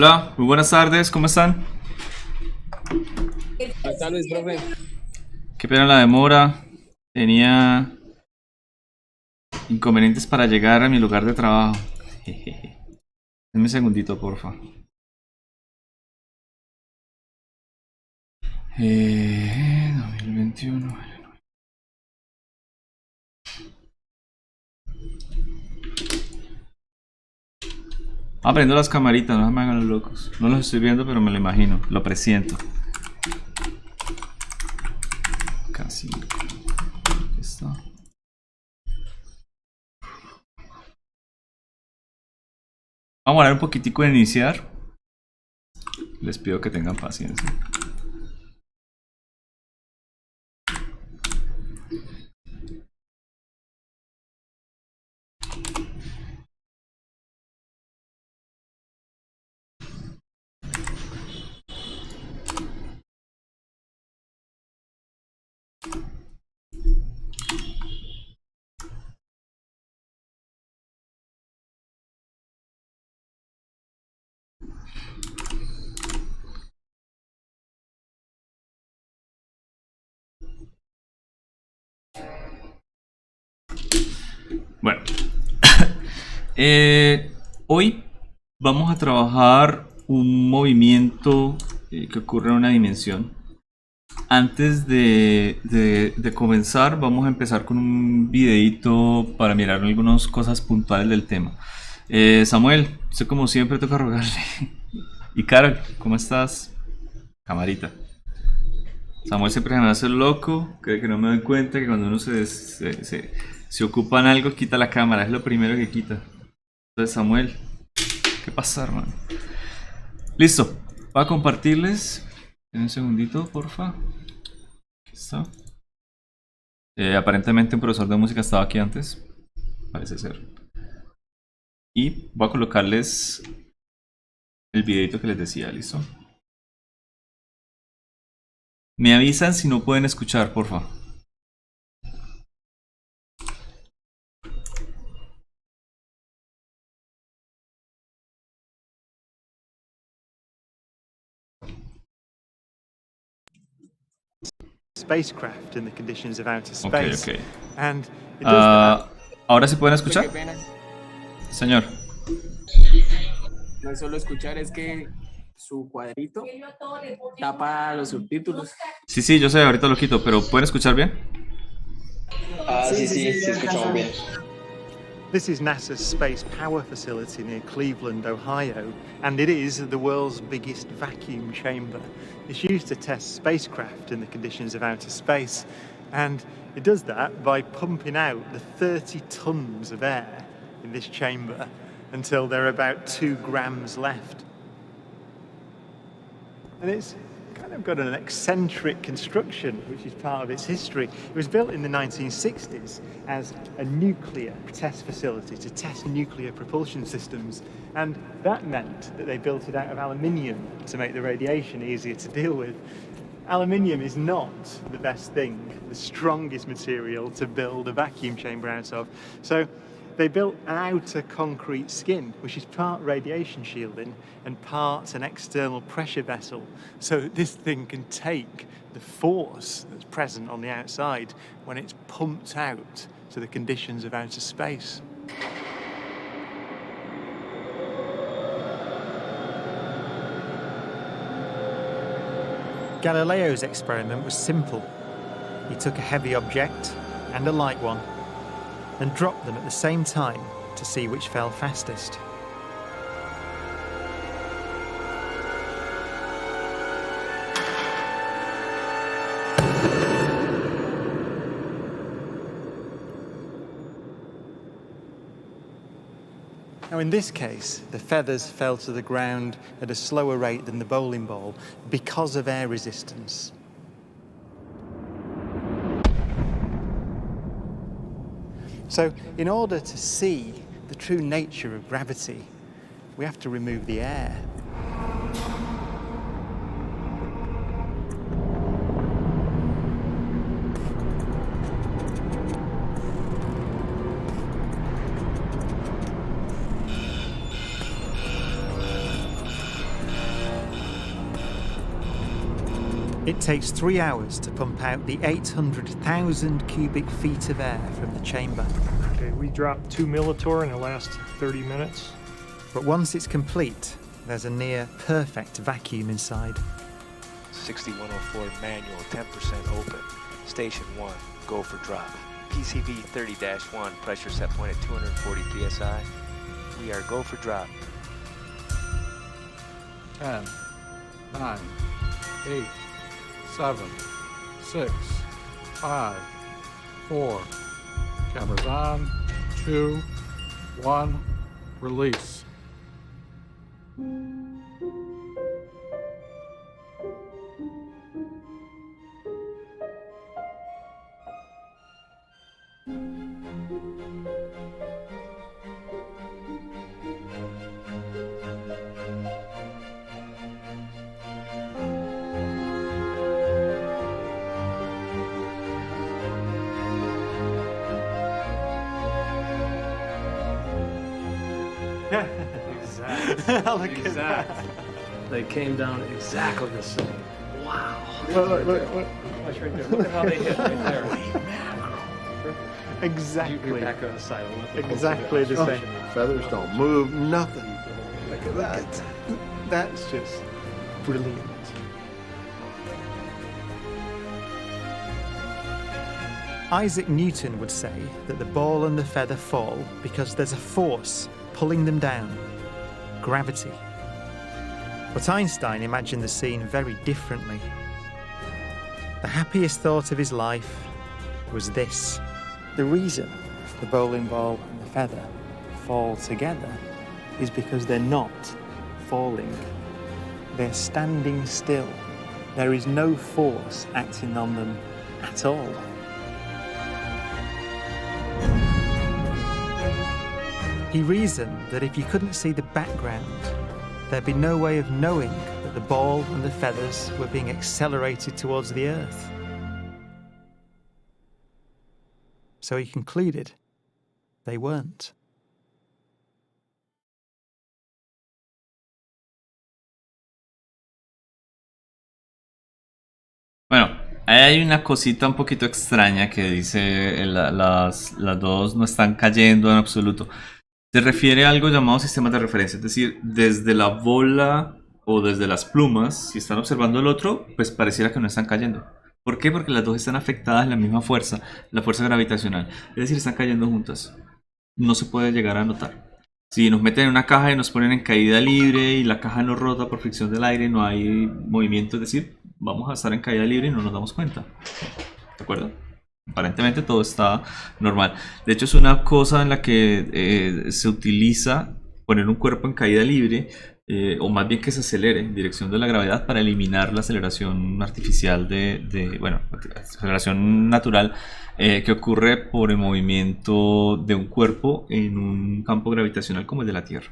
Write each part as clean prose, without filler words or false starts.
Hola, muy buenas tardes, ¿cómo están? Buenas tardes, profe. Qué pena la demora. Tenía inconvenientes para llegar a mi lugar de trabajo. Jejeje. Dame un segundito, porfa. 2021. Aprendo las camaritas, no se me hagan los locos. No los estoy viendo, pero me lo imagino, lo presiento. Casi. Aquí está. Vamos a hablar un poquitico de iniciar. Les pido que tengan paciencia. Bueno, hoy vamos a trabajar un movimiento que ocurre en una dimensión. Antes de comenzar, vamos a empezar con un videito para mirar algunas cosas puntuales del tema. Samuel, usted como siempre toca rogarle. Y Carol, ¿cómo estás? Camarita. Samuel siempre se me hace el loco, cree que no me doy cuenta que cuando uno se ocupa en algo, quita la cámara, es lo primero que quita. Entonces, Samuel, ¿qué pasa, hermano? Listo, voy a compartirles. En un segundito, porfa. Aquí está. Aparentemente un profesor de música estaba aquí antes. Parece ser. Y voy a colocarles el videito que les decía, ¿listo? Me avisan si no pueden escuchar, porfa. Spacecraft in the conditions of outer Ok, space. ok. And it does that. ¿Ahora sí pueden Profe, qué escuchar? pena. Señor. No es solo escuchar, es que su cuadrito tapa los subtítulos. Sí, sí, yo sé, ahorita lo quito, pero ¿pueden escuchar bien? Sí, escuchamos bien. This is NASA's Space Power Facility near Cleveland, Ohio, and it is the world's biggest vacuum chamber. It's used to test spacecraft in the conditions of outer space, and it does that by pumping out the 30 tons of air in this chamber until there are about 2 grams left. And it's kind of got an eccentric construction, which is part of its history. It was built in the 1960s as a nuclear test facility to test nuclear propulsion systems. And that meant that they built it out of aluminium to make the radiation easier to deal with. Aluminium is not the best thing, the strongest material to build a vacuum chamber out of. So they built an outer concrete skin, which is part radiation shielding and part an external pressure vessel. So this thing can take the force that's present on the outside when it's pumped out to the conditions of outer space. Galileo's experiment was simple. He took a heavy object and a light one and dropped them at the same time to see which fell fastest. Now in this case, the feathers fell to the ground at a slower rate than the bowling ball because of air resistance. So, in order to see the true nature of gravity, we have to remove the air. It takes 3 hours to pump out the 800,000 cubic feet of air from the chamber. Okay, we dropped 2 Militor in the last 30 minutes. But once it's complete, there's a near perfect vacuum inside. 6104 manual, 10% open. Station 1, go for drop. PCV 30-1, pressure set point at 240 psi. We are go for drop. 10, 9, 8, 7, 6, 5, 4. Cameras on. 2, 1. Release. Exactly. Exactly. They came down exactly the same. Wow. Look. Watch right there. Look at how they hit right there. Exactly. You back on the side. Exactly the same. Feathers don't move, nothing. Look at that. That's just brilliant. Isaac Newton would say that the ball and the feather fall because there's a force pulling them down. Gravity. But Einstein imagined the scene very differently. The happiest thought of his life was this. The reason the bowling ball and the feather fall together is because they're not falling. They're standing still. There is no force acting on them at all. He reasoned that if you couldn't see the background, there'd be no way of knowing that the ball and the feathers were being accelerated towards the earth. So he concluded they weren't. Bueno, ahí hay una cosita un poquito extraña que dice las dos no están cayendo en absoluto. Se refiere a algo llamado sistemas de referencia, es decir, desde la bola o desde las plumas, si están observando el otro, pues pareciera que no están cayendo. ¿Por qué? Porque las dos están afectadas en la misma fuerza, la fuerza gravitacional, es decir, están cayendo juntas. No se puede llegar a notar. Si nos meten en una caja y nos ponen en caída libre y la caja no rota por fricción del aire, no hay movimiento, es decir, vamos a estar en caída libre y no nos damos cuenta. ¿De acuerdo? Aparentemente todo está normal. De hecho es una cosa en la que se utiliza poner un cuerpo en caída libre o más bien que se acelere en dirección de la gravedad para eliminar la aceleración artificial bueno, aceleración natural que ocurre por el movimiento de un cuerpo en un campo gravitacional como el de la Tierra.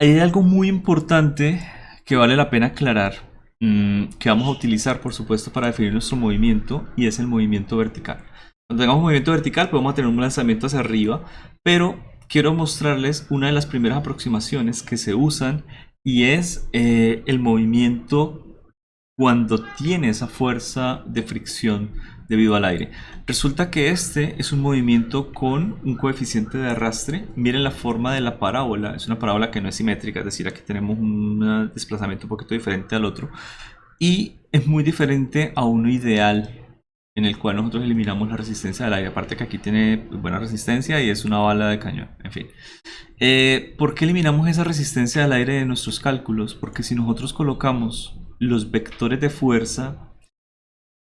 Hay algo muy importante que vale la pena aclarar, que vamos a utilizar por supuesto para definir nuestro movimiento, y es el movimiento vertical. Cuando tengamos movimiento vertical podemos tener un lanzamiento hacia arriba, pero quiero mostrarles una de las primeras aproximaciones que se usan, y es el movimiento cuando tiene esa fuerza de fricción debido al aire. Resulta que este es un movimiento con un coeficiente de arrastre. Miren la forma de la parábola, es una parábola que no es simétrica, es decir, aquí tenemos un desplazamiento un poquito diferente al otro, y es muy diferente a uno ideal en el cual nosotros eliminamos la resistencia del aire, aparte que aquí tiene buena resistencia y es una bala de cañón, en fin. ¿Por qué eliminamos esa resistencia del aire de nuestros cálculos? Porque si nosotros colocamos los vectores de fuerza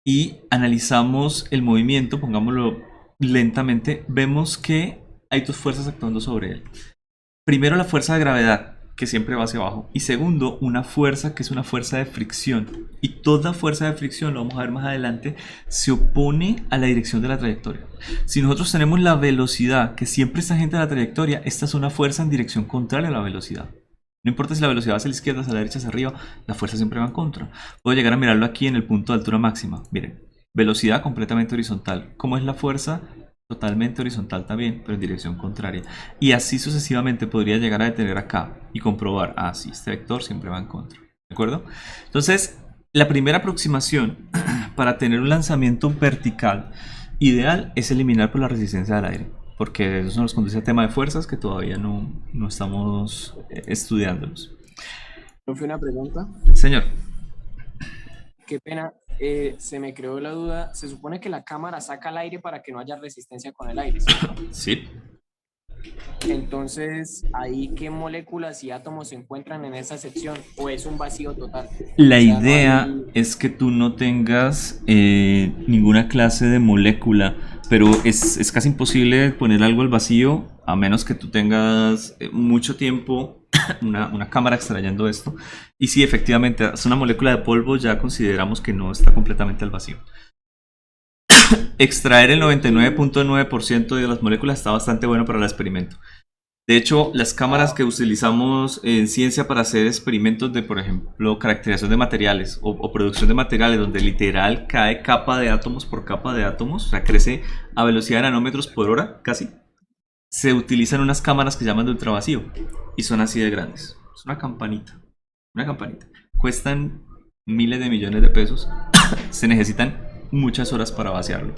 y analizamos el movimiento, pongámoslo lentamente, vemos que hay dos fuerzas actuando sobre él. Primero, la fuerza de gravedad, que siempre va hacia abajo, y segundo, una fuerza que es una fuerza de fricción, y toda fuerza de fricción, lo vamos a ver más adelante, se opone a la dirección de la trayectoria. Si nosotros tenemos la velocidad que siempre está tangente a la trayectoria, esta es una fuerza en dirección contraria a la velocidad. No importa si la velocidad va hacia la izquierda, hacia la derecha, hacia arriba, la fuerza siempre va en contra. Puedo llegar a mirarlo aquí en el punto de altura máxima. Miren, velocidad completamente horizontal. ¿Cómo es la fuerza? Totalmente horizontal también, pero en dirección contraria. Y así sucesivamente podría llegar a detener acá y comprobar, sí, este vector siempre va en contra. ¿De acuerdo? Entonces, La primera aproximación para tener un lanzamiento vertical ideal es eliminar por la resistencia al aire, porque eso nos conduce a tema de fuerzas que todavía no estamos estudiándolos. Profe, una pregunta. Señor. Qué pena, se me creó la duda. Se supone que la cámara saca el aire para que no haya resistencia con el aire, ¿cierto? Sí. Entonces, ¿ahí qué moléculas y átomos se encuentran en esa sección? ¿O es un vacío total? La O sea, no idea hay- es que tú no tengas ninguna clase de molécula, pero es casi imposible poner algo al vacío a menos que tú tengas mucho tiempo una cámara extrayendo esto. Y si efectivamente es una molécula de polvo, ya consideramos que no está completamente al vacío. Extraer el 99.9% de las moléculas está bastante bueno para el experimento. De hecho, las cámaras que utilizamos en ciencia para hacer experimentos de, por ejemplo, caracterización de materiales o producción de materiales, donde literal cae capa de átomos por capa de átomos, o sea, crece a velocidad de nanómetros por hora, casi, se utilizan unas cámaras que llaman de ultravacío y son así de grandes. Es una campanita, una campanita. Cuestan miles de millones de pesos, se necesitan muchas horas para vaciarlo.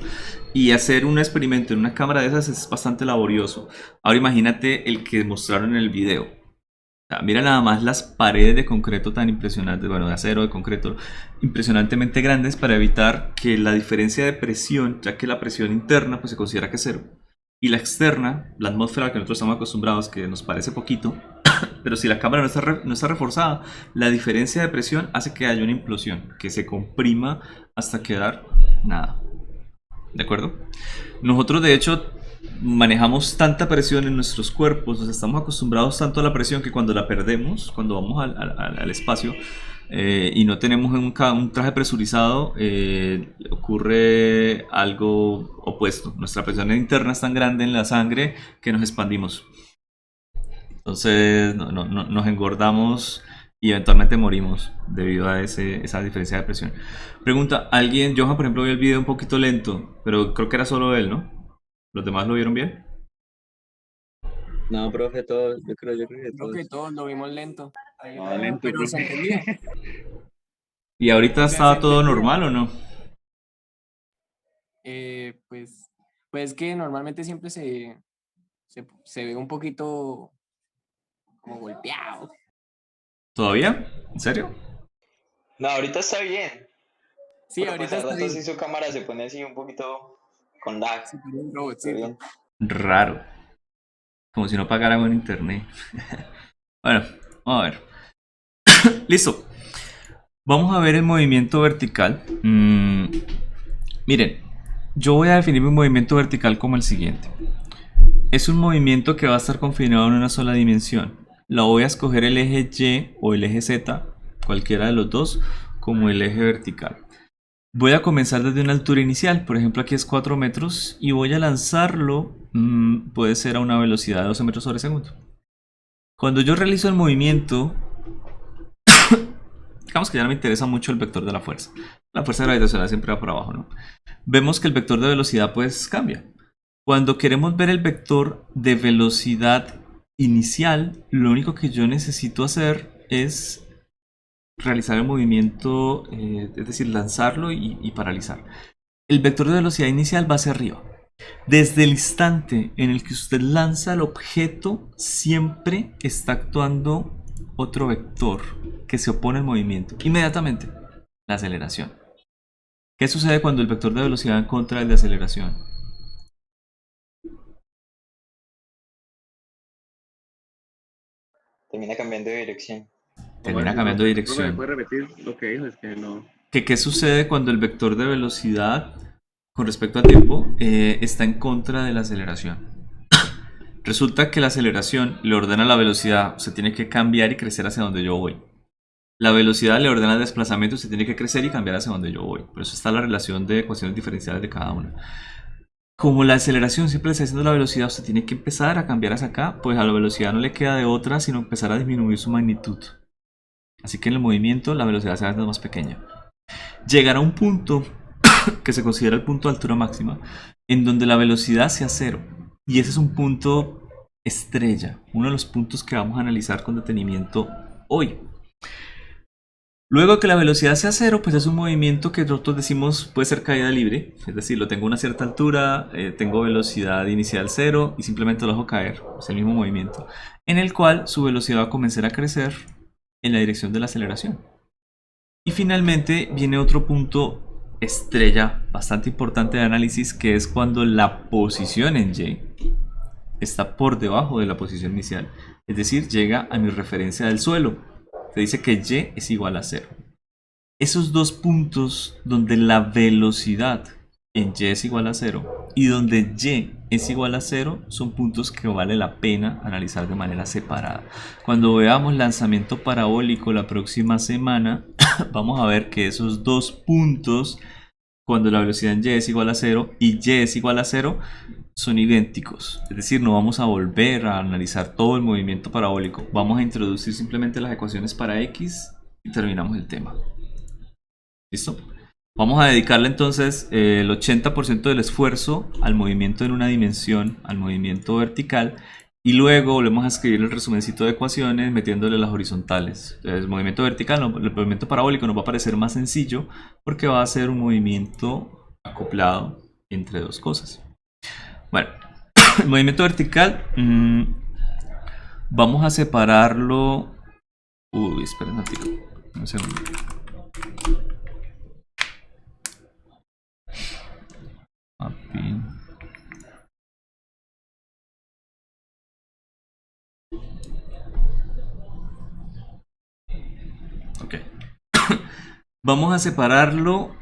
Y hacer un experimento en una cámara de esas es bastante laborioso. Ahora imagínate el que mostraron en el video. O sea, mira nada más las paredes de concreto tan impresionantes, bueno, de acero, de concreto, impresionantemente grandes para evitar que la diferencia de presión, ya que la presión interna pues se considera que es cero, y la externa, la atmósfera a la que nosotros estamos acostumbrados, que nos parece poquito, pero si la cámara no está reforzada, la diferencia de presión hace que haya una implosión, que se comprima hasta quedar nada. ¿De acuerdo? Nosotros de hecho manejamos tanta presión en nuestros cuerpos, nos estamos acostumbrados tanto a la presión que cuando la perdemos, cuando vamos al espacio y no tenemos un traje presurizado, ocurre algo opuesto. Nuestra presión interna es tan grande en la sangre que nos expandimos. Entonces nos engordamos y eventualmente morimos debido a esa diferencia de presión. Pregunta, ¿alguien? Johan, por ejemplo, vio el video un poquito lento, pero creo que era solo él, ¿no? ¿Los demás lo vieron bien? No, profe, todos, yo creo que Creo todos. que todos lo vimos lento. No, lento, Pero se profe. entendía. ¿Y ahorita O sea, estaba se todo entendía. normal o no? Pues que normalmente siempre se ve un poquito como golpeado. ¿Todavía? ¿En serio? No, ahorita está bien. Sí, Pero ahorita pues al está rato bien. sí su cámara se pone así un poquito con lag. Sí, pero un Pero robotcito. bien. Raro. Como si no pagara con internet. Bueno, vamos a ver. Listo. Vamos a ver el movimiento vertical. Miren, yo voy a definir mi movimiento vertical como el siguiente. Es un movimiento que va a estar confinado en una sola dimensión. Lo voy a escoger el eje Y o el eje Z, cualquiera de los dos, como el eje vertical. Voy a comenzar desde una altura inicial, por ejemplo aquí es 4 metros, y voy a lanzarlo, puede ser a una velocidad de 12 metros sobre segundo. Cuando yo realizo el movimiento, digamos que ya no me interesa mucho el vector de la fuerza. La fuerza gravitacional siempre va para abajo, ¿no? Vemos que el vector de velocidad pues cambia. Cuando queremos ver el vector de velocidad inicial, lo único que yo necesito hacer es realizar el movimiento, es decir, lanzarlo y paralizar. El vector de velocidad inicial va hacia arriba. Desde el instante en el que usted lanza el objeto, siempre está actuando otro vector que se opone al movimiento. Inmediatamente, la aceleración. ¿Qué sucede cuando el vector de velocidad en contra del de aceleración? Termina cambiando de dirección. Termina cambiando de dirección. ¿Puede repetir lo que dijo? Es que no. ¿Qué sucede cuando el vector de velocidad con respecto al tiempo está en contra de la aceleración? Resulta que la aceleración le ordena la velocidad, se tiene que cambiar y crecer hacia donde yo voy. La velocidad le ordena el desplazamiento, se tiene que crecer y cambiar hacia donde yo voy. Por eso está la relación de ecuaciones diferenciales de cada una. Como la aceleración siempre le está haciendo la velocidad, usted tiene que empezar a cambiar hacia acá, pues a la velocidad no le queda de otra sino empezar a disminuir su magnitud. Así que en el movimiento la velocidad se hace más pequeña. Llegará a un punto que se considera el punto de altura máxima, en donde la velocidad sea cero. Y ese es un punto estrella, uno de los puntos que vamos a analizar con detenimiento hoy. Luego que la velocidad sea cero, pues es un movimiento que nosotros decimos puede ser caída libre. Es decir, lo tengo a una cierta altura, tengo velocidad inicial cero y simplemente lo dejo caer. Es el mismo movimiento. En el cual su velocidad va a comenzar a crecer en la dirección de la aceleración. Y finalmente viene otro punto estrella bastante importante de análisis, que es cuando la posición en Y está por debajo de la posición inicial. Es decir, llega a mi referencia del suelo. Se dice que Y es igual a 0. Esos dos puntos donde la velocidad en Y es igual a 0 y donde Y es igual a 0 son puntos que vale la pena analizar de manera separada. Cuando veamos lanzamiento parabólico la próxima semana, vamos a ver que esos dos puntos, cuando la velocidad en Y es igual a 0 y Y es igual a 0, son idénticos. Es decir, no vamos a volver a analizar todo el movimiento parabólico. Vamos a introducir simplemente las ecuaciones para X y terminamos el tema. ¿Listo? Vamos a dedicarle entonces el 80% del esfuerzo al movimiento en una dimensión, al movimiento vertical, y luego volvemos a escribir el resumencito de ecuaciones metiéndole las horizontales. Entonces, el movimiento vertical, el movimiento parabólico nos va a parecer más sencillo porque va a ser un movimiento acoplado entre dos cosas. Bueno, el movimiento vertical vamos a separarlo. Uy, esperen un ratito, un segundo. Ok. Vamos a separarlo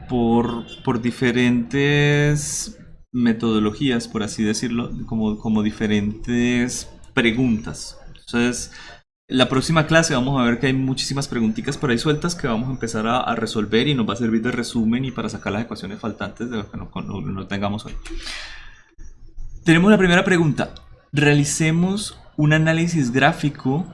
por diferentes metodologías, por así decirlo, como diferentes preguntas. Entonces, la próxima clase vamos a ver que hay muchísimas preguntitas por ahí sueltas que vamos a empezar a resolver y nos va a servir de resumen y para sacar las ecuaciones faltantes de lo que no tengamos hoy. Tenemos la primera pregunta. Realicemos un análisis gráfico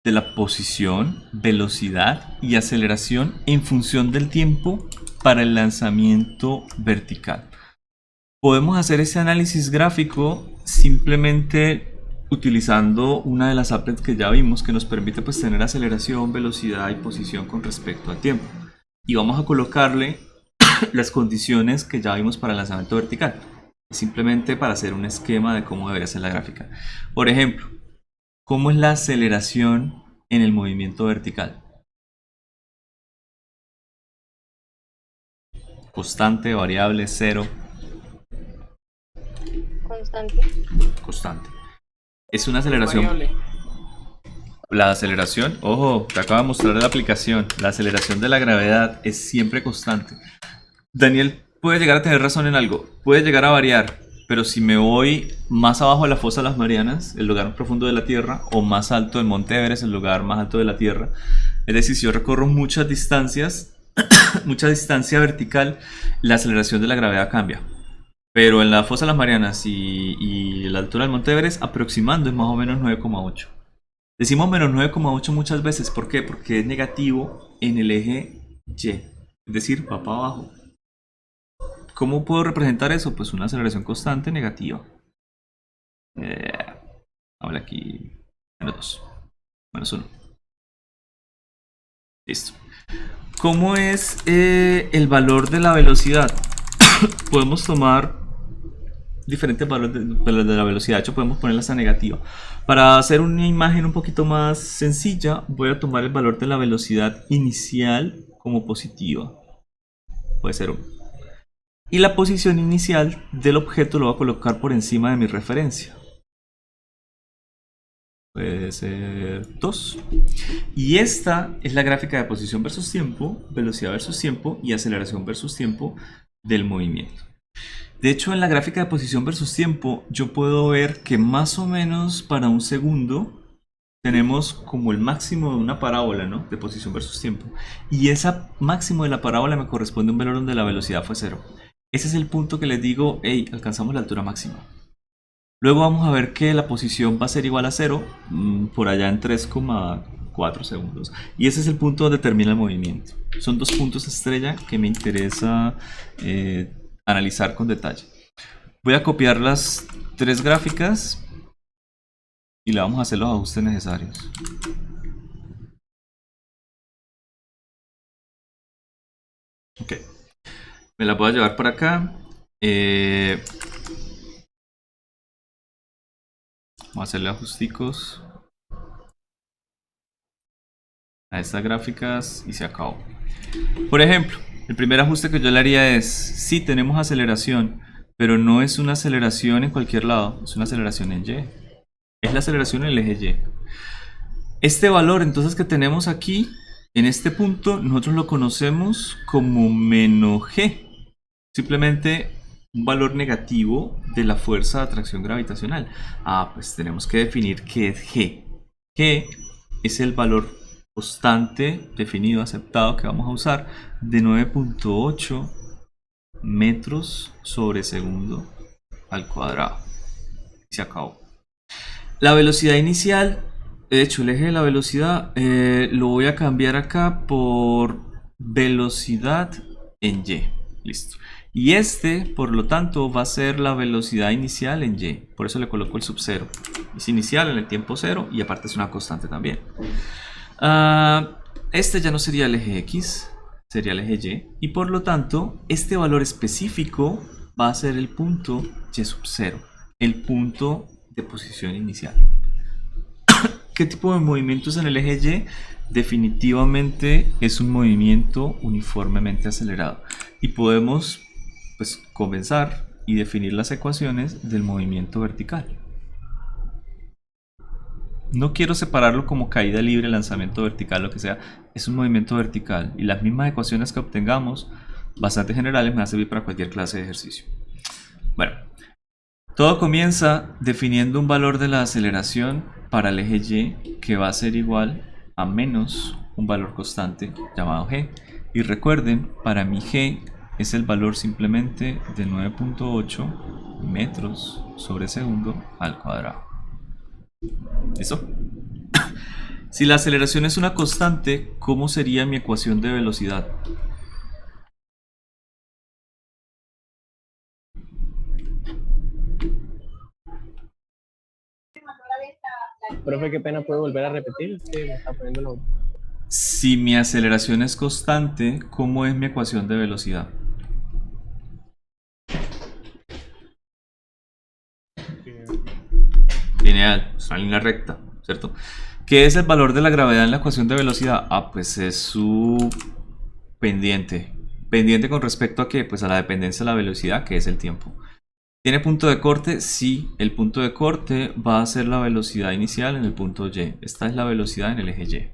de la posición, velocidad y aceleración en función del tiempo para el lanzamiento vertical. Podemos hacer ese análisis gráfico simplemente utilizando una de las applets que ya vimos, que nos permite pues tener aceleración, velocidad y posición con respecto al tiempo. Y vamos a colocarle las condiciones que ya vimos para el lanzamiento vertical, simplemente para hacer un esquema de cómo debería ser la gráfica. Por ejemplo, ¿cómo es la aceleración en el movimiento vertical? Constante, variable, cero. Constante. Constante. Es una aceleración. Variable. La aceleración, ojo, te acabo de mostrar la aplicación. La aceleración de la gravedad es siempre constante. Daniel puede llegar a tener razón en algo. Puede llegar a variar. Pero si me voy más abajo de la fosa de las Marianas, el lugar más profundo de la Tierra, o más alto del Monte Everest, el lugar más alto de la Tierra, es decir, si yo recorro muchas distancias, mucha distancia vertical, la aceleración de la gravedad cambia. Pero en la fosa de las Marianas y la altura del Monte Everest, aproximando es más o menos 9,8. Decimos menos 9,8 muchas veces. ¿Por qué? Porque es negativo en el eje Y. Es decir, va para abajo. ¿Cómo puedo representar eso? Pues una aceleración constante negativa. Habla aquí. Menos 2. Menos 1. Listo. ¿Cómo es el valor de la velocidad? Podemos tomar diferentes valores de la velocidad. De hecho, podemos ponerla hasta negativa. Para hacer una imagen un poquito más sencilla, voy a tomar el valor de la velocidad inicial como positiva. Puede ser 1. Y la posición inicial del objeto lo voy a colocar por encima de mi referencia. Puede ser 2. Y esta es la gráfica de posición versus tiempo, velocidad versus tiempo y aceleración versus tiempo del movimiento. De hecho, en la gráfica de posición versus tiempo, yo puedo ver que más o menos para un segundo tenemos como el máximo de una parábola, ¿no? De posición versus tiempo. Y ese máximo de la parábola me corresponde a un valor donde la velocidad fue 0. Ese es el punto que les digo, hey, alcanzamos la altura máxima. Luego vamos a ver que la posición va a ser igual a 0, por allá en 3,4 segundos. Y ese es el punto donde termina el movimiento. Son dos puntos estrella que me interesa analizar con detalle. Voy a copiar las 3 gráficas y le vamos a hacer los ajustes necesarios. Me la voy a llevar para acá. Vamos a hacerle ajusticos a estas gráficas y se acabó. Por ejemplo, el primer ajuste que yo le haría es, sí tenemos aceleración, pero no es una aceleración en cualquier lado, es una aceleración en Y. Es la aceleración en el eje Y. Este valor entonces que tenemos aquí, en este punto, nosotros lo conocemos como menos G. Simplemente un valor negativo de la fuerza de atracción gravitacional. Pues tenemos que definir qué es G. G es el valor constante definido, aceptado, que vamos a usar de 9.8 metros sobre segundo al cuadrado. Y se acabó. La velocidad inicial, de hecho el eje de la velocidad lo voy a cambiar acá por velocidad en Y. Listo. Y este, por lo tanto, va a ser la velocidad inicial en Y. Por eso le coloco el sub 0. Es inicial en el tiempo 0 y aparte es una constante también. Este ya no sería el eje X, sería el eje Y. Y por lo tanto, este valor específico va a ser el punto Y sub 0. El punto de posición inicial. ¿Qué tipo de movimientos en el eje Y? Definitivamente es un movimiento uniformemente acelerado. Y podemos pues comenzar y definir las ecuaciones del movimiento vertical. No quiero separarlo como caída libre, lanzamiento vertical, lo que sea. Es un movimiento vertical y las mismas ecuaciones que obtengamos, bastante generales, me van a servir para cualquier clase de ejercicio. Bueno, todo comienza definiendo un valor de la aceleración para el eje Y que va a ser igual a menos un valor constante llamado G. Y recuerden, para mi G es el valor simplemente de 9.8 metros sobre segundo al cuadrado. ¿Listo? Si la aceleración es una constante, ¿cómo sería mi ecuación de velocidad? Profe, qué pena, ¿puedo volver a repetir? Sí, me está poniendo lo... Si mi aceleración es constante, ¿cómo es mi ecuación de velocidad? Lineal, es una línea recta, ¿cierto? ¿Qué es el valor de la gravedad en la ecuación de velocidad? Pues es su pendiente. ¿Pendiente con respecto a qué? Pues a la dependencia de la velocidad, que es el tiempo. ¿Tiene punto de corte? Sí, el punto de corte va a ser la velocidad inicial en el punto Y. Esta es la velocidad en el eje Y.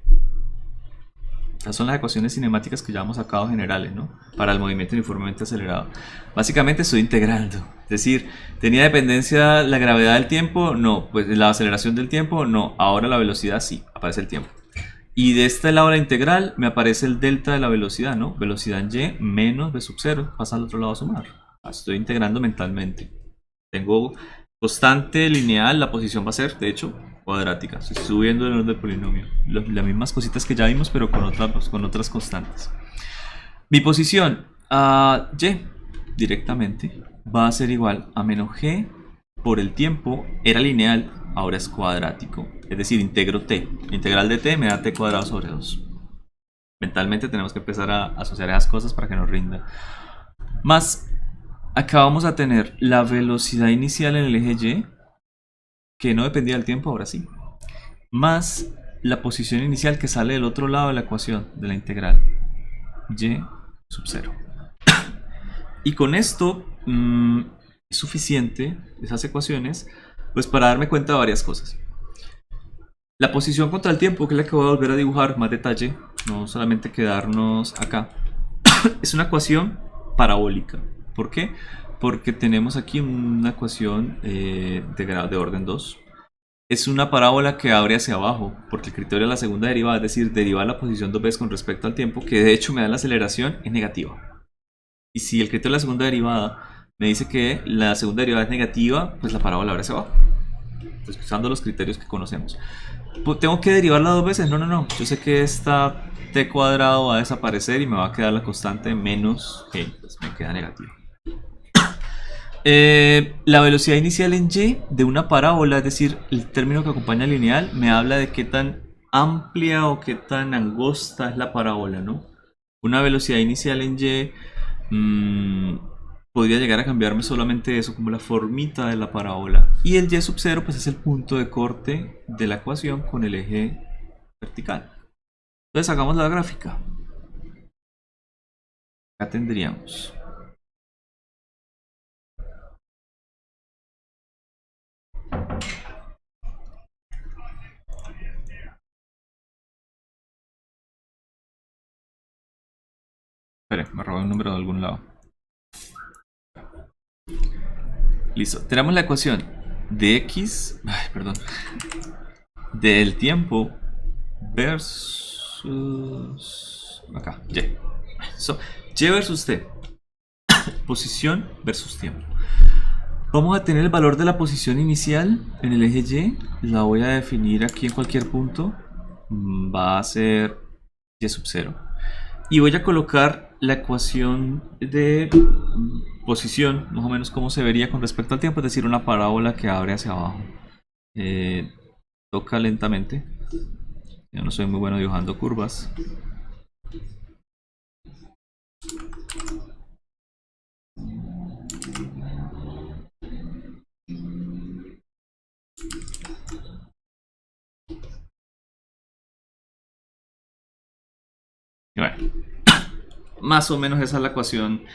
Estas son las ecuaciones cinemáticas que ya hemos sacado generales, ¿no? Para el movimiento uniformemente acelerado. Básicamente estoy integrando. Es decir, ¿tenía dependencia la gravedad del tiempo? No. Pues la aceleración del tiempo, no. Ahora la velocidad sí, aparece el tiempo. Y de este lado de la integral me aparece el delta de la velocidad, ¿no? Velocidad en Y menos B sub 0. Pasa al otro lado a sumar. Estoy integrando mentalmente. Tengo constante lineal, la posición va a ser, de hecho, cuadrática. Estoy subiendo el orden del polinomio. Las mismas cositas que ya vimos, pero con otras constantes. Mi posición a Y directamente va a ser igual a menos G por el tiempo. Era lineal, ahora es cuadrático. Es decir, integro T. La integral de T me da T cuadrado sobre 2. Mentalmente tenemos que empezar a asociar esas cosas para que nos rinda. Más, acá vamos a tener la velocidad inicial en el eje Y, que no dependía del tiempo, ahora sí. Más la posición inicial que sale del otro lado de la ecuación, de la integral. Y sub 0. Y con esto es suficiente, esas ecuaciones, pues para darme cuenta de varias cosas. La posición contra el tiempo, que es la que voy a volver a dibujar más detalle, no solamente quedarnos acá, es una ecuación parabólica. ¿Por qué? Porque tenemos aquí una ecuación de orden 2. Es una parábola que abre hacia abajo, porque el criterio de la segunda derivada, es decir, derivar la posición dos veces con respecto al tiempo, que de hecho me da la aceleración, es negativa. Y si el criterio de la segunda derivada me dice que la segunda derivada es negativa, pues la parábola abre hacia abajo. Entonces, usando los criterios que conocemos. ¿Tengo que derivarla dos veces? No, no, no. Yo sé que esta t cuadrado va a desaparecer y me va a quedar la constante menos g, pues me queda negativa. La velocidad inicial en y de una parábola, es decir, el término que acompaña al lineal, me habla de qué tan amplia o qué tan angosta es la parábola, ¿no? Una velocidad inicial en y podría llegar a cambiarme solamente eso, como la formita de la parábola. Y el y sub 0 pues es el punto de corte de la ecuación con el eje vertical. Entonces hagamos la gráfica. Acá tendríamos espere, me robé un número de algún lado. Listo, tenemos la ecuación de x, perdón, del tiempo versus acá, y. Y versus t, posición versus tiempo. Vamos a tener el valor de la posición inicial en el eje y, la voy a definir aquí en cualquier punto, va a ser y sub 0. Y voy a colocar la ecuación de posición, más o menos como se vería con respecto al tiempo, es decir, una parábola que abre hacia abajo. Toca lentamente. Yo no soy muy bueno dibujando curvas. Y bueno, más o menos esa es la ecuación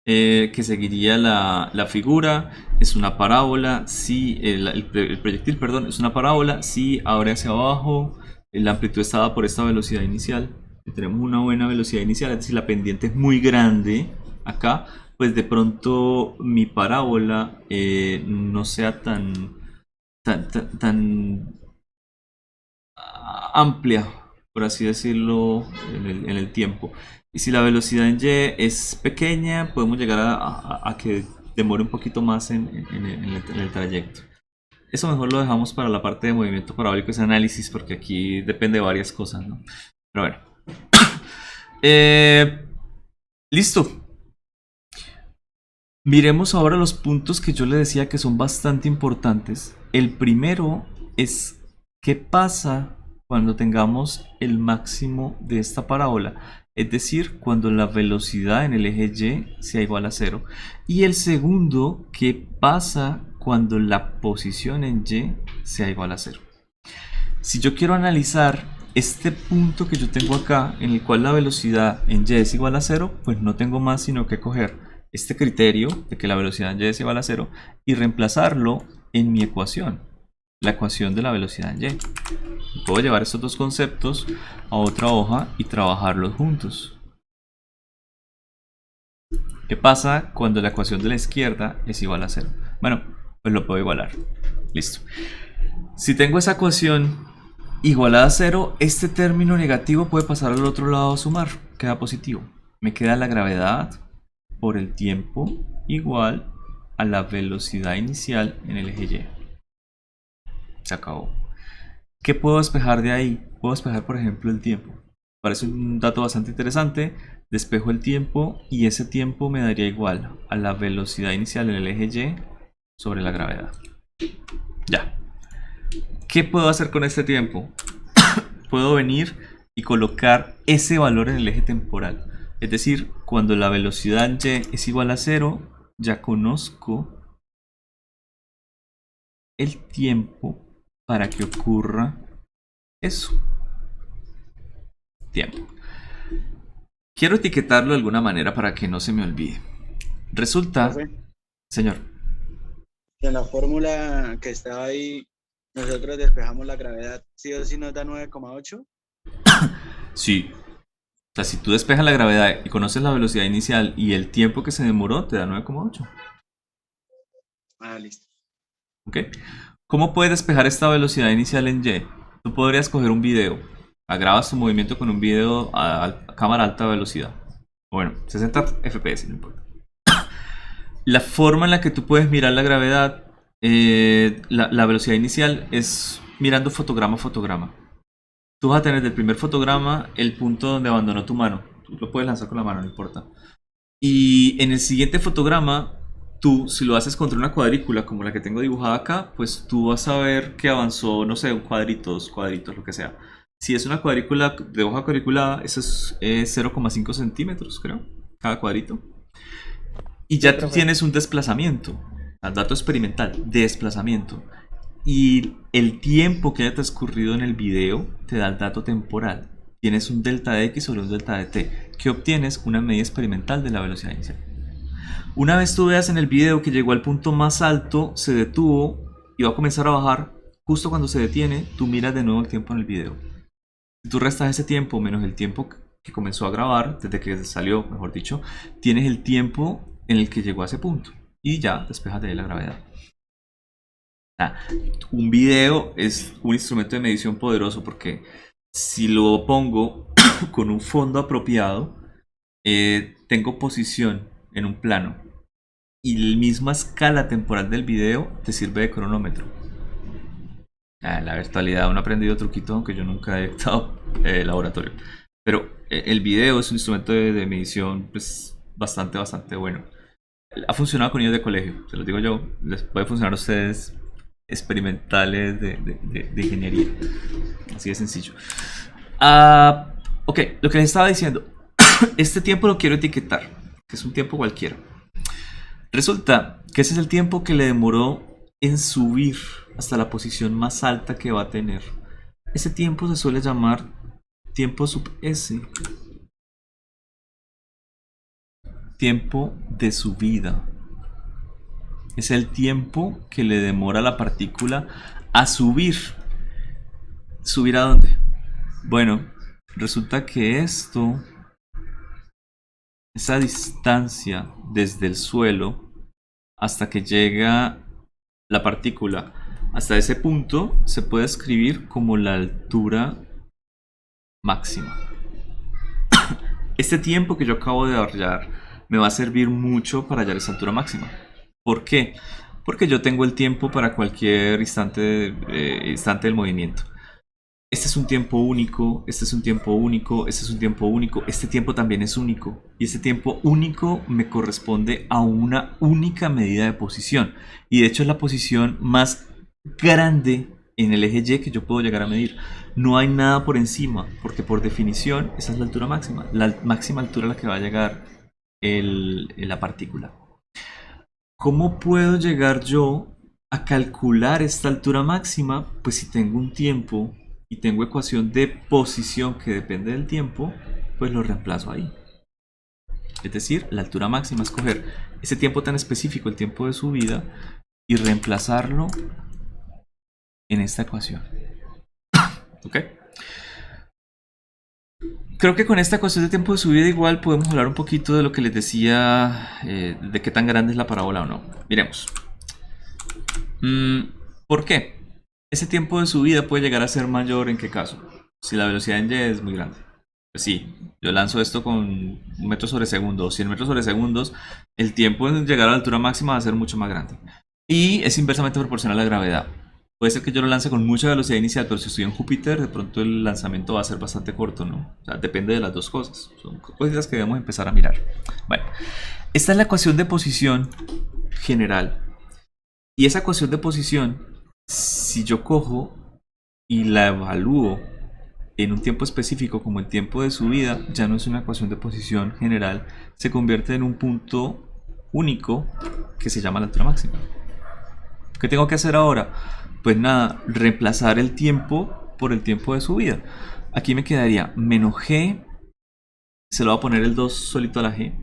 que seguiría la figura. Es una parábola, si el proyectil, perdón, es una parábola, si abre hacia abajo, la amplitud está dada por esta velocidad inicial. Si tenemos una buena velocidad inicial, es decir, la pendiente es muy grande acá, pues de pronto mi parábola no sea tan amplia, por así decirlo, en el tiempo. Y si la velocidad en y es pequeña, podemos llegar a que demore un poquito más en el trayecto. Eso mejor lo dejamos para la parte de movimiento parabólico, ese análisis, porque aquí depende de varias cosas, ¿no? Pero bueno. Listo. Miremos ahora los puntos que yo le decía que son bastante importantes. El primero es qué pasa cuando tengamos el máximo de esta parábola, es decir, cuando la velocidad en el eje y sea igual a 0. Y el segundo, qué pasa cuando la posición en y sea igual a 0. Si yo quiero analizar este punto que yo tengo acá, en el cual la velocidad en y es igual a 0, pues no tengo más sino que coger este criterio de que la velocidad en y es igual a 0 y reemplazarlo en mi ecuación, la ecuación de la velocidad en y. Puedo llevar estos dos conceptos a otra hoja y trabajarlos juntos. ¿Qué pasa cuando la ecuación de la izquierda es igual a 0? Bueno, pues lo puedo igualar. Listo. Si tengo esa ecuación igualada a 0, este término negativo puede pasar al otro lado a sumar. Queda positivo. Me queda la gravedad por el tiempo igual a la velocidad inicial en el eje y. Se acabó. ¿Qué puedo despejar de ahí? Puedo despejar, por ejemplo, el tiempo. Parece un dato bastante interesante. Despejo el tiempo y ese tiempo me daría igual a la velocidad inicial en el eje y sobre la gravedad. Ya. ¿Qué puedo hacer con este tiempo? Puedo venir y colocar ese valor en el eje temporal. Es decir, cuando la velocidad en y es igual a 0, ya conozco el tiempo para que ocurra eso. Tiempo. Quiero etiquetarlo de alguna manera para que no se me olvide. Resulta, señor, en la fórmula que estaba ahí, nosotros despejamos la gravedad, ¿sí o sí nos da 9,8? Sí. O sea, si tú despejas la gravedad y conoces la velocidad inicial y el tiempo que se demoró, te da 9,8. Ah, listo. ¿Ok? ¿Cómo puedes despejar esta velocidad inicial en y? Tú podrías coger un video, grabas tu movimiento con un video a cámara alta velocidad. Bueno, 60 FPS, no importa. La forma en la que tú puedes mirar la gravedad, la velocidad inicial, es mirando fotograma a fotograma. Tú vas a tener del primer fotograma el punto donde abandonó tu mano. Tú lo puedes lanzar con la mano, no importa. Y en el siguiente fotograma, tú, si lo haces contra una cuadrícula como la que tengo dibujada acá, pues tú vas a ver que avanzó, no sé, un cuadrito, 2 cuadritos, lo que sea. Si es una cuadrícula de hoja cuadriculada, eso es 0,5 centímetros, creo, cada cuadrito. Y ya Sí, tú profe. tienes un desplazamiento, al dato experimental, desplazamiento. Y el tiempo que haya transcurrido en el video te da el dato temporal. Tienes un delta de x sobre un delta de t, que obtienes una medida experimental de la velocidad inicial. Una vez tú veas en el video que llegó al punto más alto, se detuvo y va a comenzar a bajar, justo cuando se detiene, tú miras de nuevo el tiempo en el video. Si tú restas ese tiempo menos el tiempo que comenzó a grabar, desde que salió, mejor dicho, tienes el tiempo en el que llegó a ese punto. Y ya despejas de ahí la gravedad. Un video es un instrumento de medición poderoso porque si lo pongo con un fondo apropiado, tengo posición en un plano y la misma escala temporal del video te sirve de cronómetro. La virtualidad, uno ha aprendido truquitos, aunque yo nunca he estado laboratorio. Pero el video es un instrumento de medición pues, bastante bueno. Ha funcionado con niños de colegio, se los digo yo. Les puede funcionar a ustedes experimentales de ingeniería. Así de sencillo. Ok, lo que les estaba diciendo. Este tiempo lo quiero etiquetar, que es un tiempo cualquiera. Resulta que ese es el tiempo que le demoró en subir hasta la posición más alta que va a tener. Ese tiempo se suele llamar tiempo sub S. Tiempo de subida. Es el tiempo que le demora a la partícula a subir. ¿Subir a dónde? Bueno, resulta que esto, esa distancia desde el suelo hasta que llega la partícula hasta ese punto, se puede escribir como la altura máxima. Este tiempo que yo acabo de hallar me va a servir mucho para hallar esa altura máxima. ¿Por qué? Porque yo tengo el tiempo para cualquier instante del movimiento. Este es un tiempo único, este es un tiempo único, este es un tiempo único, este tiempo también es único. Y este tiempo único me corresponde a una única medida de posición. Y de hecho es la posición más grande en el eje Y que yo puedo llegar a medir. No hay nada por encima, porque por definición esa es la altura máxima. La máxima altura a la que va a llegar la partícula. ¿Cómo puedo llegar yo a calcular esta altura máxima? Pues si tengo un tiempo y tengo ecuación de posición que depende del tiempo, pues lo reemplazo ahí. Es decir, la altura máxima es coger ese tiempo tan específico, el tiempo de subida, y reemplazarlo en esta ecuación. ¿Ok? Creo que con esta ecuación de tiempo de subida igual podemos hablar un poquito de lo que les decía, de qué tan grande es la parábola o no. Miremos. ¿Por qué? Ese tiempo de subida puede llegar a ser mayor en qué caso. Si la velocidad en y es muy grande. Pues sí, yo lanzo esto con 1 metro sobre segundo o 100 metros sobre segundos, el tiempo en llegar a la altura máxima va a ser mucho más grande. Y es inversamente proporcional a la gravedad. Puede ser que yo lo lance con mucha velocidad inicial, pero si estoy en Júpiter, de pronto el lanzamiento va a ser bastante corto, ¿no? O sea, depende de las dos cosas. Son cosas que debemos empezar a mirar. Bueno, esta es la ecuación de posición general. Y esa ecuación de posición, si yo cojo y la evalúo en un tiempo específico como el tiempo de subida, ya no es una ecuación de posición general, se convierte en un punto único que se llama la altura máxima. ¿Qué tengo que hacer ahora? Pues nada, reemplazar el tiempo por el tiempo de subida. Aquí me quedaría menos g, se lo voy a poner el 2 solito a la g,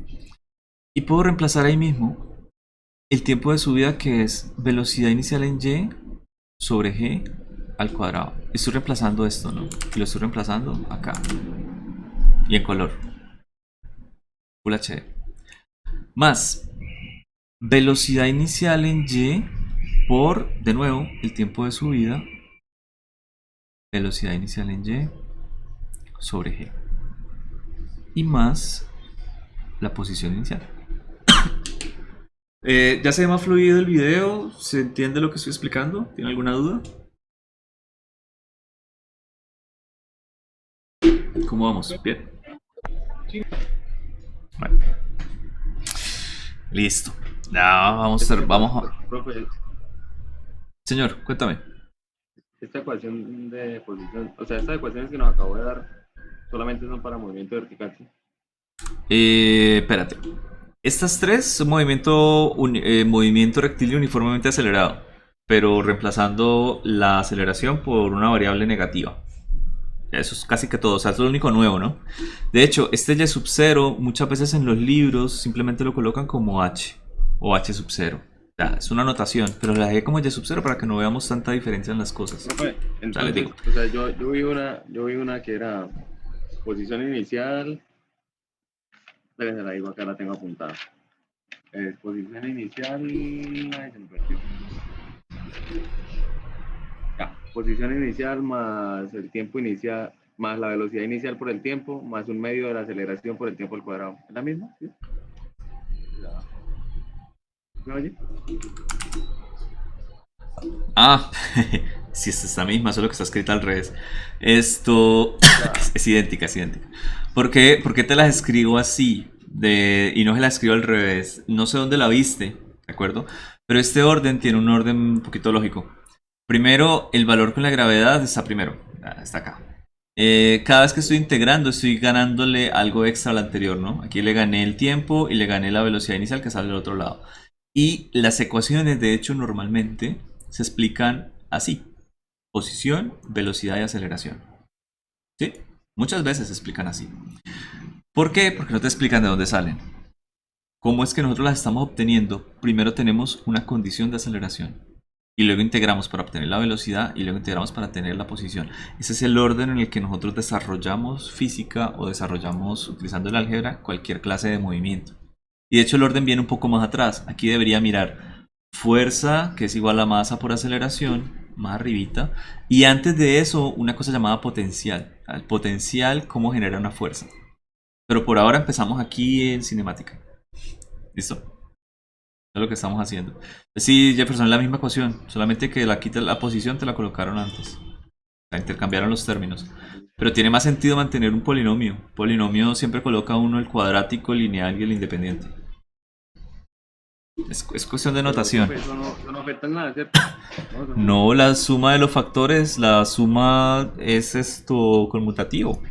y puedo reemplazar ahí mismo el tiempo de subida, que es velocidad inicial en y sobre g al cuadrado. Estoy reemplazando esto, ¿no? Y lo estoy reemplazando acá. Y en color. Full HD. Más velocidad inicial en y por, de nuevo, el tiempo de subida. Velocidad inicial en y sobre g. Y más la posición inicial. ¿Ya se ve más fluido el video? ¿Se entiende lo que estoy explicando? ¿Tiene alguna duda? ¿Cómo vamos? ¿Bien? Bueno. Listo. Ya, vamos a... Profe, Señor, cuéntame. esta ecuación de posición, o sea, estas ecuaciones que nos acabo de dar, solamente son para movimiento vertical, ¿sí? Espérate. Estas tres son movimiento rectilíneo uniformemente acelerado, pero reemplazando la aceleración por una variable negativa. Eso es casi que todo, o sea, es lo único nuevo, ¿no? De hecho, este Y sub 0 muchas veces en los libros simplemente lo colocan como H o H sub 0. Ya, es una anotación, pero la dejé como Y sub 0 para que no veamos tanta diferencia en las cosas. Profe, Ya les entonces, digo. o sea, yo vi una que era posición inicial. Espérense, la digo acá, la tengo apuntada. Posición inicial. Ay, se me perdió. Ya, posición inicial más el tiempo inicial, más la velocidad inicial por el tiempo, más un medio de la aceleración por el tiempo al cuadrado. ¿Es la misma? ¿Sí? ¿Me oye? Ah, sí, es esta misma, solo que está escrita al revés. Esto es idéntica, es idéntica. ¿Por qué te las escribo así? Y no se las escribo al revés. No sé dónde la viste, ¿de acuerdo? Pero este orden tiene un orden un poquito lógico. Primero, el valor con la gravedad está primero. Está acá. Cada vez que estoy integrando, estoy ganándole algo extra al anterior, ¿no? Aquí le gané el tiempo y le gané la velocidad inicial que sale del otro lado. Y las ecuaciones, de hecho, normalmente se explican así: posición, velocidad y aceleración. ¿Sí? Muchas veces se explican así. ¿Por qué? Porque no te explican de dónde salen. ¿Cómo es que nosotros las estamos obteniendo? Primero tenemos una condición de aceleración y luego integramos para obtener la velocidad y luego integramos para tener la posición. Ese es el orden en el que nosotros desarrollamos física o desarrollamos, utilizando el álgebra, cualquier clase de movimiento. Y de hecho el orden viene un poco más atrás. Aquí debería mirar fuerza, que es igual a masa por aceleración, más arribita. Y antes de eso, una cosa llamada potencial. El potencial, cómo genera una fuerza. Pero por ahora empezamos aquí en cinemática. ¿Listo? Es lo que estamos haciendo. Sí, Jefferson, es la misma ecuación. Solamente que la posición te la colocaron antes. La intercambiaron los términos. Pero tiene más sentido mantener un polinomio. Polinomio siempre coloca uno el cuadrático, el lineal y el independiente. Es cuestión de notación. Eso no afecta en nada, ¿cierto? No, la suma de los factores, la suma es esto conmutativo.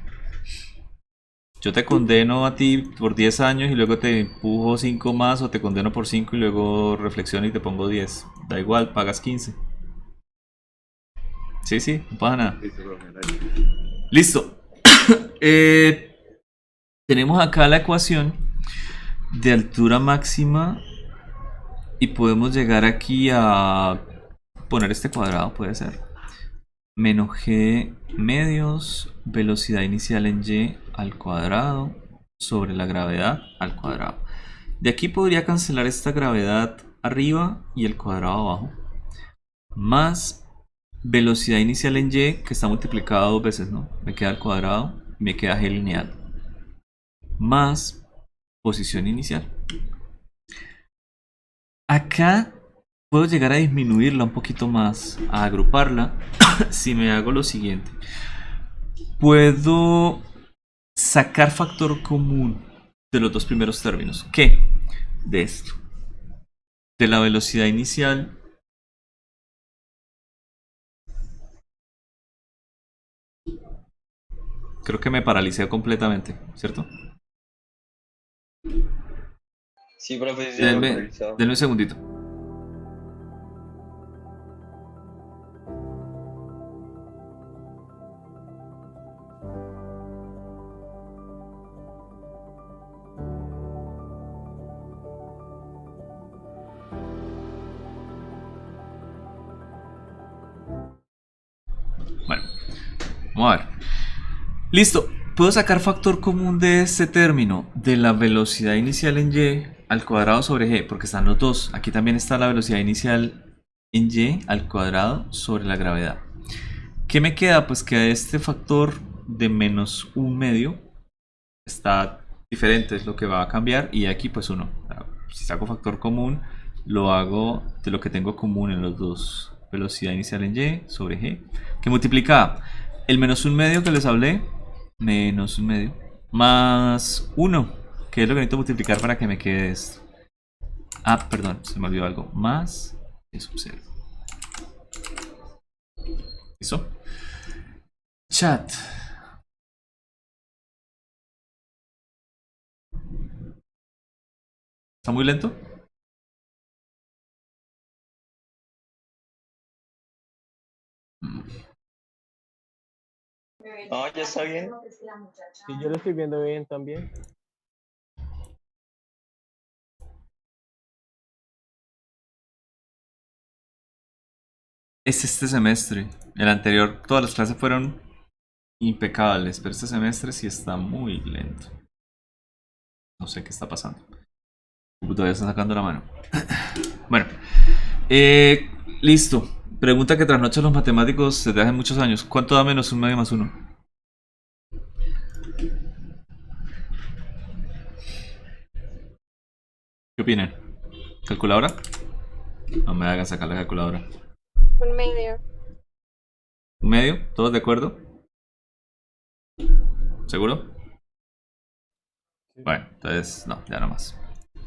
Yo te condeno a ti por 10 años y luego te empujo 5 más, o te condeno por 5 y luego reflexiono y te pongo 10. Da igual, pagas 15. Sí, no pasa nada. Listo. Tenemos acá la ecuación de altura máxima y podemos llegar aquí a poner este cuadrado, puede ser. Menos g medios velocidad inicial en y al cuadrado sobre la gravedad al cuadrado. De aquí podría cancelar esta gravedad arriba y el cuadrado abajo. Más velocidad inicial en y, que está multiplicado dos veces, ¿no? Me queda al cuadrado y me queda g lineal. Más posición inicial. Acá puedo llegar a disminuirla un poquito más, a agruparla, si me hago lo siguiente. Puedo sacar factor común de los dos primeros términos. ¿Qué? De esto. De la velocidad inicial creo que me paralicé completamente, ¿cierto? Sí, profe, sí, Denme un segundito. Bueno, vamos a ver. Listo. Puedo sacar factor común de este término, de la velocidad inicial en y al cuadrado sobre g, porque están los dos. Aquí también está la velocidad inicial en y al cuadrado sobre la gravedad. ¿Qué me queda? Pues queda este factor de menos un medio. Está diferente, es lo que va a cambiar. Y aquí pues 1. Si saco factor común, lo hago de lo que tengo común en los dos. Velocidad inicial en y sobre g, que multiplica el menos un medio que les hablé, menos un medio, más 1, que es lo que necesito multiplicar para que me quede esto. Ah, perdón, se me olvidó algo. Más g sub 0. ¿Listo? Chat. ¿Está muy lento? No, ya está bien. Sí, yo lo estoy viendo bien también. Es este semestre. El anterior, todas las clases fueron impecables, pero este semestre sí está muy lento. No sé qué está pasando. Todavía está sacando la mano. Bueno, listo. Pregunta que trasnocha a los matemáticos desde hace muchos años. ¿Cuánto da menos un medio más uno? ¿Qué opinan? ¿Calculadora? No me hagan sacar la calculadora. Un medio. ¿Un medio? ¿Todos de acuerdo? ¿Seguro? Bueno, entonces no, ya no más.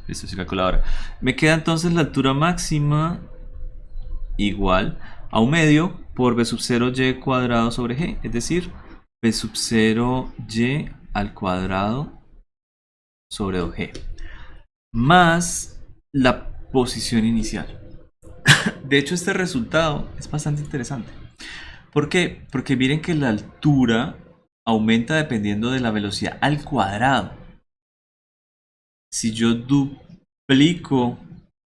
Listo, sí, calculadora. Me queda entonces la altura máxima igual a un medio por b sub 0 y cuadrado sobre g, es decir, b sub 0 y al cuadrado sobre 2g, más la posición inicial. De hecho, este resultado es bastante interesante. ¿Por qué? Porque miren que la altura aumenta dependiendo de la velocidad al cuadrado. Si yo duplico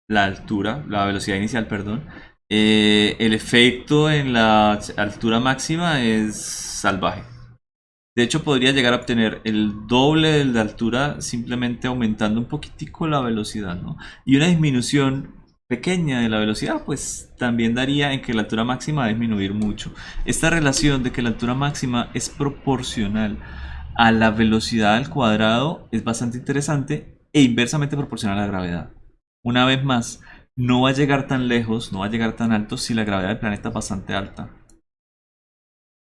la altura, la velocidad inicial, perdón, el efecto en la altura máxima es salvaje. De hecho, podría llegar a obtener el doble de la altura simplemente aumentando un poquitico la velocidad, ¿no? Y una disminución pequeña de la velocidad, pues también daría en que la altura máxima va a disminuir mucho. Esta relación de que la altura máxima es proporcional a la velocidad al cuadrado es bastante interesante e inversamente proporcional a la gravedad. Una vez más, no va a llegar tan lejos, no va a llegar tan alto si la gravedad del planeta es bastante alta.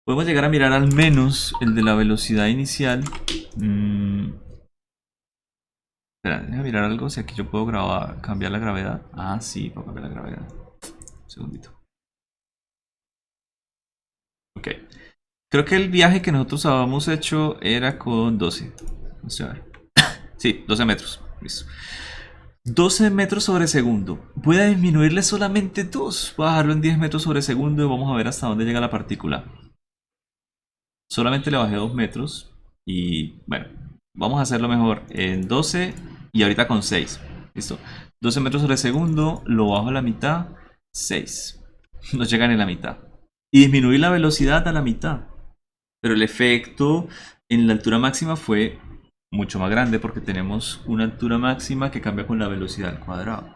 Podemos llegar a mirar al menos el de la velocidad inicial. Espera, déjame mirar algo, si aquí yo puedo cambiar la gravedad. Ah, sí, puedo cambiar la gravedad. Un segundito. Ok. Creo que el viaje que nosotros habíamos hecho era con 12. Vamos a ver. Sí, 12 metros. Listo. 12 metros sobre segundo. Voy a disminuirle solamente 2. Voy a bajarlo en 10 metros sobre segundo y vamos a ver hasta dónde llega la partícula. Solamente le bajé 2 metros. Y bueno, vamos a hacerlo mejor en 12 y ahorita con 6. Listo. 12 metros sobre segundo, lo bajo a la mitad. 6. No llega ni a la mitad. Y disminuir la velocidad a la mitad. Pero el efecto en la altura máxima fue mucho más grande porque tenemos una altura máxima que cambia con la velocidad al cuadrado.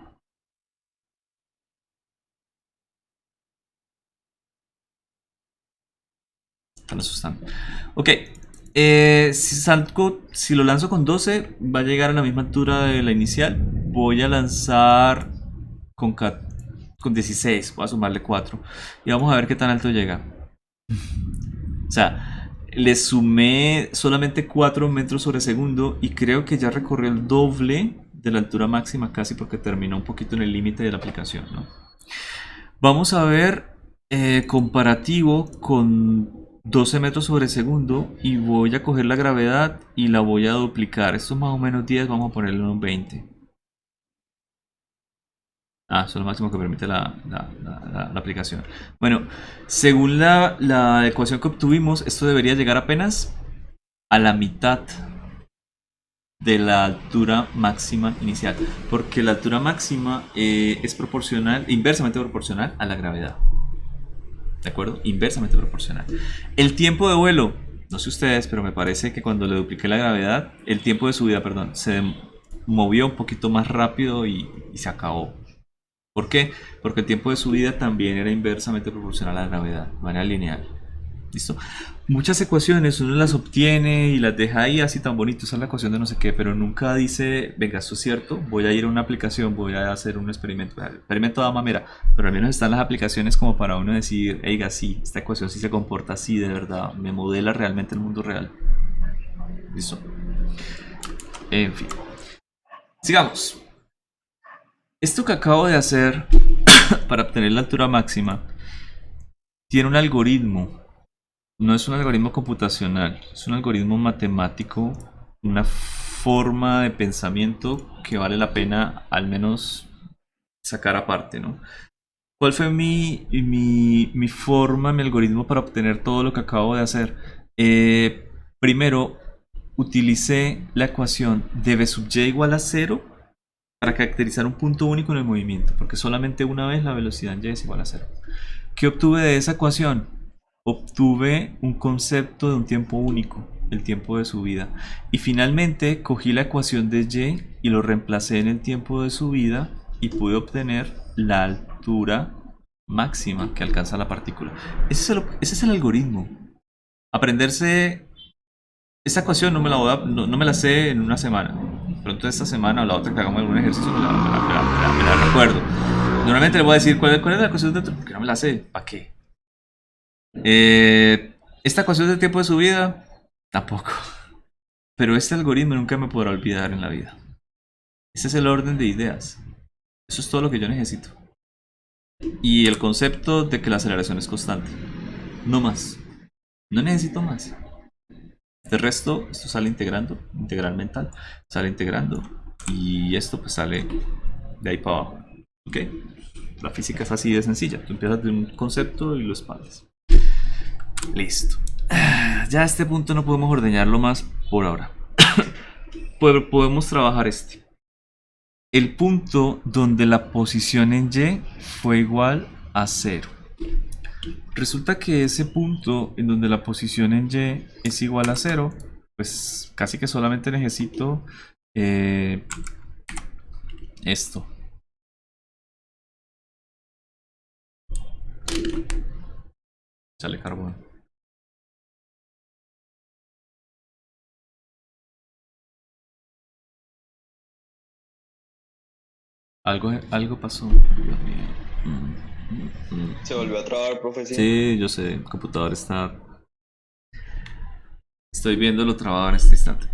Están asustando. Ok. Si lo lanzo con 12 va a llegar a la misma altura de la inicial. Voy a lanzar con 16. Voy a sumarle 4. Y vamos a ver qué tan alto llega. O sea, le sumé solamente 4 metros sobre segundo y creo que ya recorrió el doble de la altura máxima casi porque terminó un poquito en el límite de la aplicación, ¿no? Vamos a ver comparativo con 12 metros sobre segundo y voy a coger la gravedad y la voy a duplicar. Esto es más o menos 10, vamos a ponerle unos 20. Ah, eso es lo máximo que permite la aplicación. Bueno, según la ecuación que obtuvimos, esto debería llegar apenas a la mitad de la altura máxima inicial. Porque la altura máxima es proporcional, inversamente proporcional a la gravedad. ¿De acuerdo? Inversamente proporcional. El tiempo de vuelo, no sé ustedes, pero me parece que cuando le dupliqué la gravedad, el tiempo de subida, perdón, se movió un poquito más rápido y se acabó. ¿Por qué? Porque el tiempo de subida también era inversamente proporcional a la gravedad, de manera lineal. ¿Listo? Muchas ecuaciones uno las obtiene y las deja ahí así tan bonito, esa es la ecuación de no sé qué, pero nunca dice, venga, esto es cierto, voy a ir a una aplicación, voy a hacer un experimento. El experimento da mamera, pero al menos están las aplicaciones como para uno decir, oiga, sí, esta ecuación sí se comporta así de verdad, me modela realmente el mundo real. ¿Listo? En fin. Sigamos. Esto que acabo de hacer para obtener la altura máxima tiene un algoritmo. No es un algoritmo computacional, es un algoritmo matemático, una forma de pensamiento que vale la pena al menos sacar aparte, ¿no? ¿Cuál fue mi forma, mi algoritmo para obtener todo lo que acabo de hacer? Primero, utilicé la ecuación de v sub y igual a 0 para caracterizar un punto único en el movimiento, porque solamente una vez la velocidad en y es igual a 0. ¿Qué obtuve de esa ecuación? Obtuve un concepto de un tiempo único, el tiempo de subida. Y finalmente cogí la ecuación de y y lo reemplacé en el tiempo de subida y pude obtener la altura máxima que alcanza la partícula. Ese es el algoritmo. Aprenderse esta ecuación no me la sé en una semana. Pronto esta semana o la otra que hagamos algún ejercicio me la recuerdo. Normalmente le voy a decir cuál es la ecuación de porque no me la sé. ¿Para qué? Esta ecuación del tiempo de subida, tampoco. Pero este algoritmo nunca me podrá olvidar en la vida. Ese es el orden de ideas. Eso es todo lo que yo necesito. Y el concepto de que la aceleración es constante. No más. No necesito más. De resto, esto sale integrando, integral mental, sale integrando y esto pues sale de ahí para abajo. ¿Ok? La física es así de sencilla. Tú empiezas de un concepto y lo expandes. Listo. Ya a este punto no podemos ordeñarlo más por ahora. Podemos trabajar este. El punto donde la posición en y fue igual a 0. Resulta que ese punto en donde la posición en y es igual a 0, pues casi que solamente necesito esto. Sale carbón. Algo pasó. Dios mío. Se volvió a trabar, profe. Sí, yo sé. El computador está. Estoy viéndolo trabado en este instante.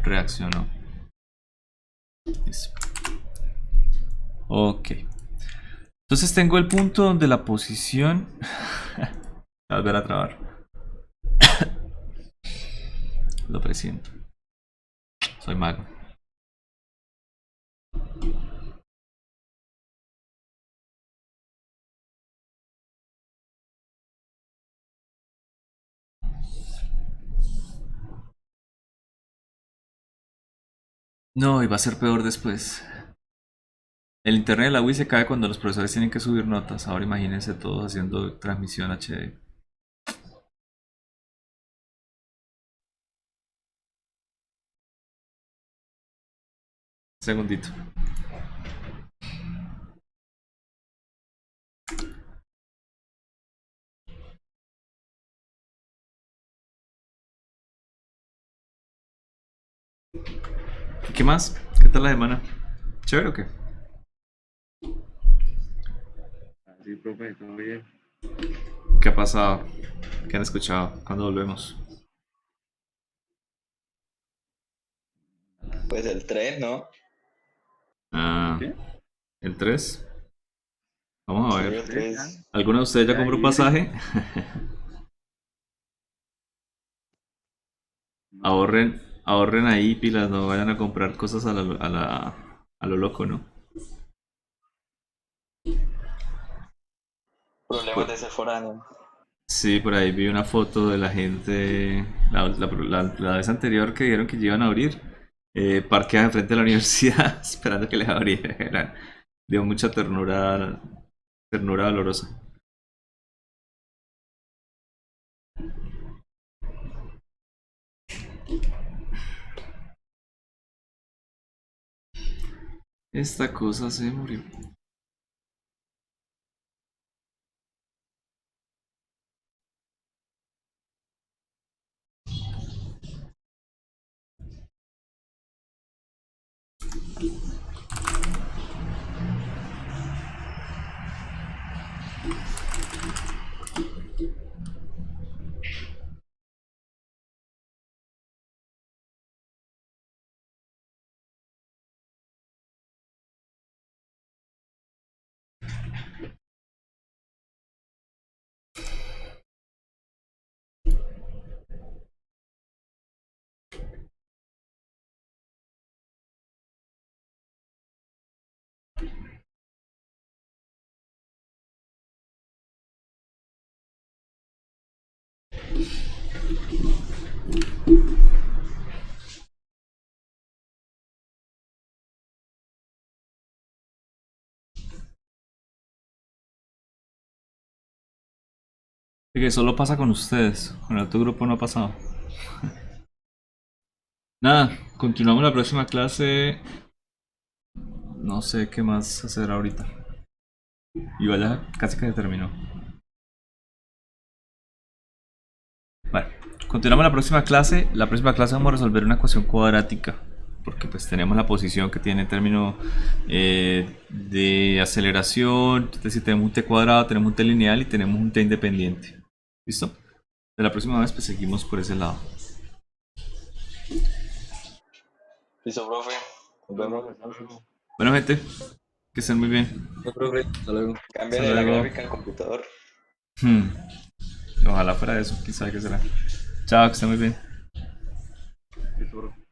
Reaccionó. Listo. Ok. Entonces tengo el punto donde la posición. Va a volver a trabar. Lo presiento. Soy mago. No, y va a ser peor después. El internet de la Wii se cae cuando los profesores tienen que subir notas. Ahora imagínense todos haciendo transmisión HD. Segundito. ¿Qué más? ¿Qué tal la semana? ¿Chévere o qué? Sí, profe, todo bien. ¿Qué ha pasado? ¿Qué han escuchado? ¿Cuándo volvemos? Pues el tren, ¿no? Ah, ¿Qué? el 3. Vamos a Sí, ver. el 3. ¿Alguno de ustedes ya Ya compró viene. pasaje? Ahorren ahí pilas, no vayan a comprar cosas a lo loco, ¿no? Problemas Pues, de ser foráneo. sí, por ahí vi una foto de la gente, la vez anterior que dijeron que ya iban a abrir, parqueadas enfrente de la universidad esperando que les abrieran. Dio mucha ternura, ternura dolorosa. Esta cosa se murió. Y que solo pasa con ustedes. Con el otro grupo no ha pasado. Nada, continuamos la próxima clase. No sé qué más hacer ahorita. Igual ya casi que se terminó. Vale, continuamos la próxima clase. La próxima clase vamos a resolver una ecuación cuadrática. Porque pues tenemos la posición que tiene término de aceleración. Es decir, tenemos un t cuadrado, tenemos un t lineal y tenemos un t independiente. ¿Listo? De la próxima vez pues seguimos por ese lado. Listo, profe. Nos vemos. Bueno, gente, que estén muy bien. No, profe. Hasta luego. Cambia Hasta la luego. gráfica en computador. Ojalá fuera eso, quién sabe qué será. Chao, que estén muy bien. Listo, profe.